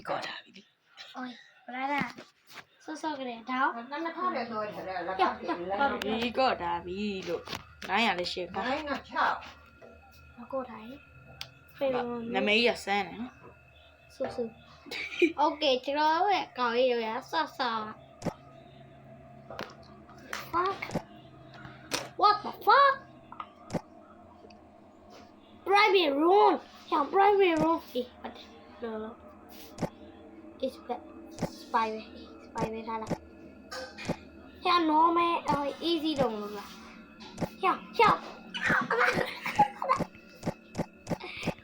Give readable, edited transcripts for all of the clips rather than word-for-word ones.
ကောတာပြီ โอ้ยဘာလဲဆော့ကလေးတောင်း 那么他这多吃了，那他这 ဒီကောတာပြီလို့900လည်းရှင်းပါ 来那巧， မကိုထိုင်ဖေး နမေးရဆန်းတယ်နော် ဆူဆူโอเคကျွန်တော်ရဲ့ကောင်းရေးရဆော့ဆော့ fuck what the fuck private room 像 private room ဟုတ်တယ်လော is that spy ထားလား像 normal easy တော့မလို့လား像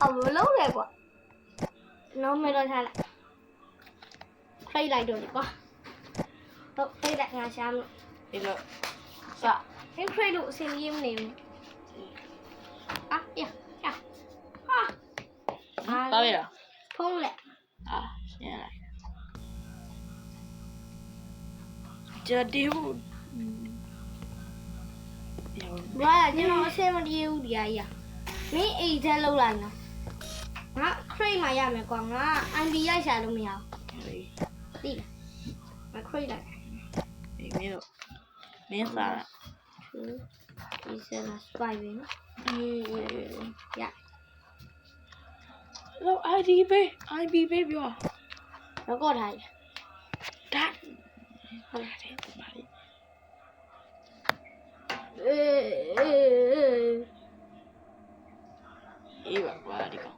အမလုံးလေကွာ normal တော့ထားလားဖိတ်လိုက်တော့လေကွာတော့ဖိတ်လိုက်ငါရှာမလို့ ဒီလိုစ အဲ့ဖိတ်လို့အစင်းကြီးမနေဘူးဟာပါပြီလား ဖုံးလက် ရှင်းလိုက်ဂျာဒီဟူ ဘာလဲကျွန်တော်အစင်းမတည်ဘူးဒီအရာမင်းအိတ်ထဲလောက်လိုက်နော်ငါခရိတ်မှရမယ်ကွာငါ ID ရိုက်ရှာလို့မရဘူးသိလားငါခရိတ်လိုက် ဒီမင်းတို့မင်းစားတာ ဒီစလာစပိုင်ပဲနော်ရ လို့ ID ပေးပြော တော့ကောထားရ ဒါ ဟုတ်တယ် ပါလေ အေးပါကွာဒီကောင်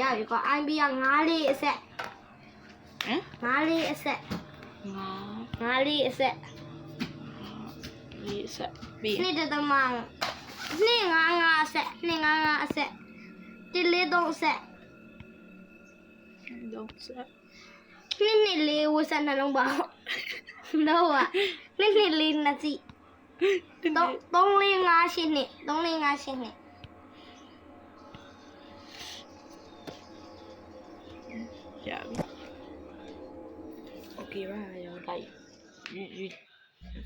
ရပြီကွာ IB က9လေးအဆက် ဟမ် 9လေးအဆက် 9 9လေးအဆက် ဒီဆက်ပြီး နှစ်တသမ255အဆက်255အဆက်143အဆက် တော့ဆက် 224ဝတ်ဆက်နှလုံးပါတော့က224နှစ်စီ3458နှစ်3458နှစ် ရပြီโอเคပါရောလိုက်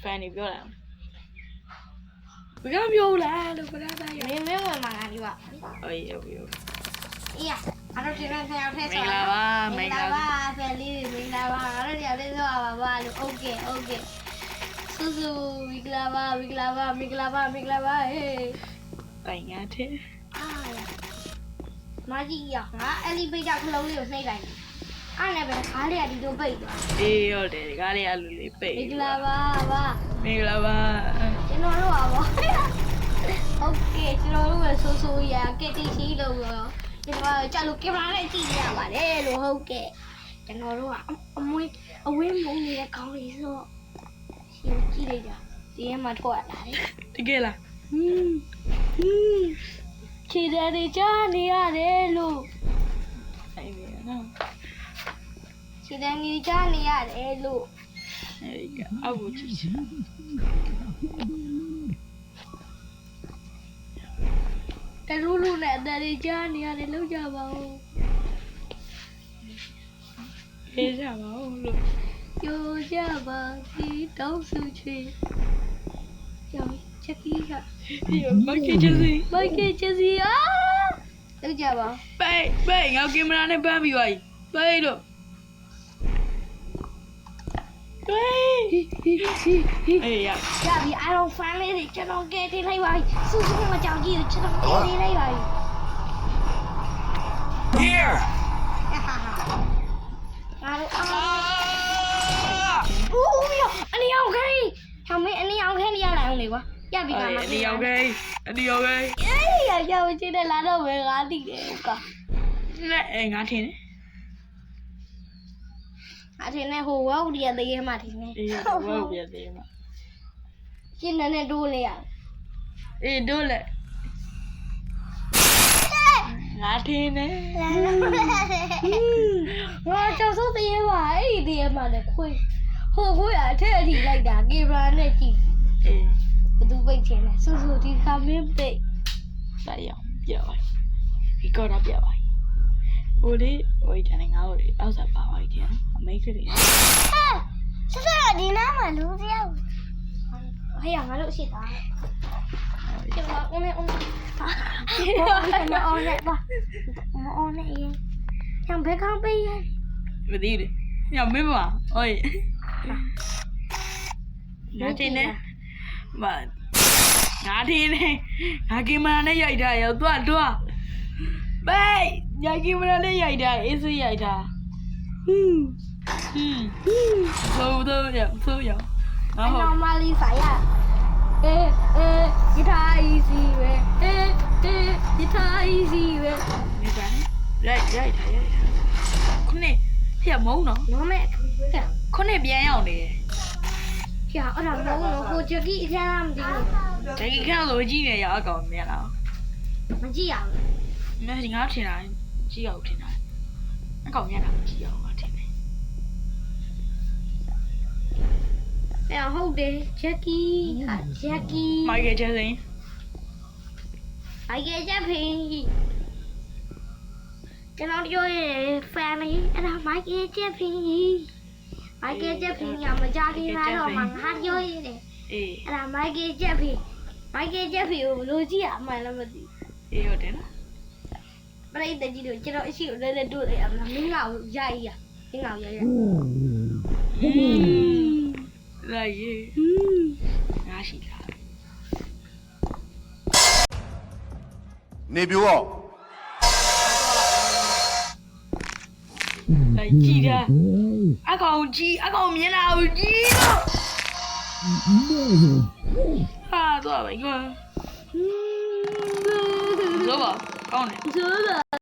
ဖန်နေပြောလာဘယ်ကပြောလားလို့ဘယ်သားရ မင်းဝင်မှာငါဒီက အေးဟုတ်ပြီ အေးရအဲ့တော့ဒီနေ့ဆရာထဲ မင်္ဂလာပါမင်္ဂလာပါ ဖယ်လေးမင်္ဂလာပါအဲ့တော့ဒီလေးဆိုပါပါလို့โอเคဆူဆူမင်္ဂလာပါဟေး တိုင်ငါတဲ့ မကြီးရငါအဲ့ဒီပိတ်တာခလုံးလေးကိုနှိပ်လိုက်အဲ့နဲ့ပဲခါးလေးကဒီလိုပိတ်သွား အေးဟုတ်တယ်ဒီကားလေးအလူလေးပိတ် မင်္ဂလာပါပါ မင်္ဂလာပါ ကျွန်တော်တို့ပါဘောโอเคကျွန်တော်တို့ဆူဆူရကက်တီရှိလို့ရောကျွန်တော်ကြာလို့ကင်မရာနဲ့ကြည့်ရပါတယ်လို့ဟုတ်ကဲ့ကျွန်တော်တို့ကအဝင်းမုံနေတဲ့ခေါင်းလေးဆိုရှင်ကြည့်လိုက်ကြဒီထဲမှာထွက်လာတယ် တကယ်လား ခြေတယ်တွေကြားနေရတယ်လို့ အေးနော် ခြေတယ်တွေကြားနေရတယ်လို့ အေးအောက်ကိုကြည့်ချင် တလူလူနဲ့အတယ်တွေကြားနေရတယ်လောက်ကြပါဦး အေးကြပါဦးလို့ ကြိုကြပါစီတောင်းစုချေကြောင်ချက်ကြီးက ဒီမကင်ချစီ မိုက်ကချက်စီလောက်ကြပါ ပိတ်ငါကင်မရာနဲ့ပန်းပြီးသွားပြီပိတ်လို့အေးရ ရပြီအားလုံးဖန်လေးတွေကျွန်တော်ကဲတင်လိုက်ပါစူးစူးမကြောက်ကြည့်ကျွန်တော်ကဲတင်လိုက်ပါ Here! ငါတို့ဦးရအနီအောင်ခိုင်းဟောင်းမင်းအနီအောင်ခိုင်းနေရလာအောင်လေကွာရပြီကမ အဒီရောက်ခဲ့ အေးရရဝချစ်တယ်လာတော့ပဲငါသိတယ်က နဲ့ငါထင်တယ် အထင်နဲ့ဟိုဝေါဒီရသေးရမှထင်နေ အေးဟုတ်ပြသေးမှာ ရှင်းနေတိုးလေရ အေးတို့လက်ငါထင်တယ် ငါချောစိုးသေးရပါအဲ့ဒီသေးရမှလည်းခွေးဟိုခွေးအထက်အထိလိုက်တာကင်မရာနဲ့ကြည့် အေး ဘသူပိတ်ချင်လဲစူစူဒီကမင်းပိတ် တိုက်ရအောင်ပြပါဒီကောတာပြပါဟိုလေးဟိုတန်းငါ့ကိုအောက်စားပါပါကြည့်အမေကလေး ဆက်ဆက်ဒီနားမှာလူတယောက်ဟဲ့ငါတို့ရှိတာကျွန်တော်ဦးနဲ့ဦးကျွန်တော်အောင်နဲ့ပါအောင်နဲ့ရင်ဘယ်ကောင်ပေးရ မသိဘူးညမင်းမဟုတ်ရေငါတင်နေမငါတင်နေငါကင်မရာနဲ့ရိုက်တာရောတွားဘေးညာကင်မရာနဲ့ရိုက်တာအေးစေးရိုက်တာဆိုးရငါဟုတ် normally ဆိုင်ရဒီထား easy ပဲဒီထား easy ပဲ နေပါရိုက်ထားခုနှစ်ဖျက်မုံနော် နော်မဲ ခုနှစ်ပြန်ရောက်နေတယ် ပြအဲ့ဒါမဟုတ်ဘူးကိုဂျက်ကီအခန်းမသိဘူး ဒါကြီးခန့်လို့ကြည့်နေရအကောင်မြင်လား မကြည့်ရဘူး မင်းဒီငါထင်တာကြည့်အောင်ထင်တာအကောင်မြင်တာမကြည့်အောင်ငါထင်တယ် အဲ့ဟုတ်တယ်ဂျက်ကီမိုက်ကယ်ဂျက်ဆင် I get a pin. ကျွန်တော်ပြောရဲ family အဲ့ဒါ Michael Jackson Michael Jackson ကမကြခင်လာတော့မှငါပြောရတယ် အေး အဲ့ဒါ Michael Jackson ကိုဘယ်လိုကြည့်ရမှန်းလည်းမသိ အေးဟုတ်တယ်နော် ပရိသတ်ကြီးတို့ကျွန်တော်အရှိကိုလည်းတို့လိုက်အောင်မင်းကရိုက်ရမင်းကရိုက်ရ လာရေငါရှိလား နေပြိုတော့ လာကြည့်တာအကောင်မြင်တာကိုကြည့်ဟာတော့ပဲကွာဇောပါကောင်းတယ် ဆိုတော့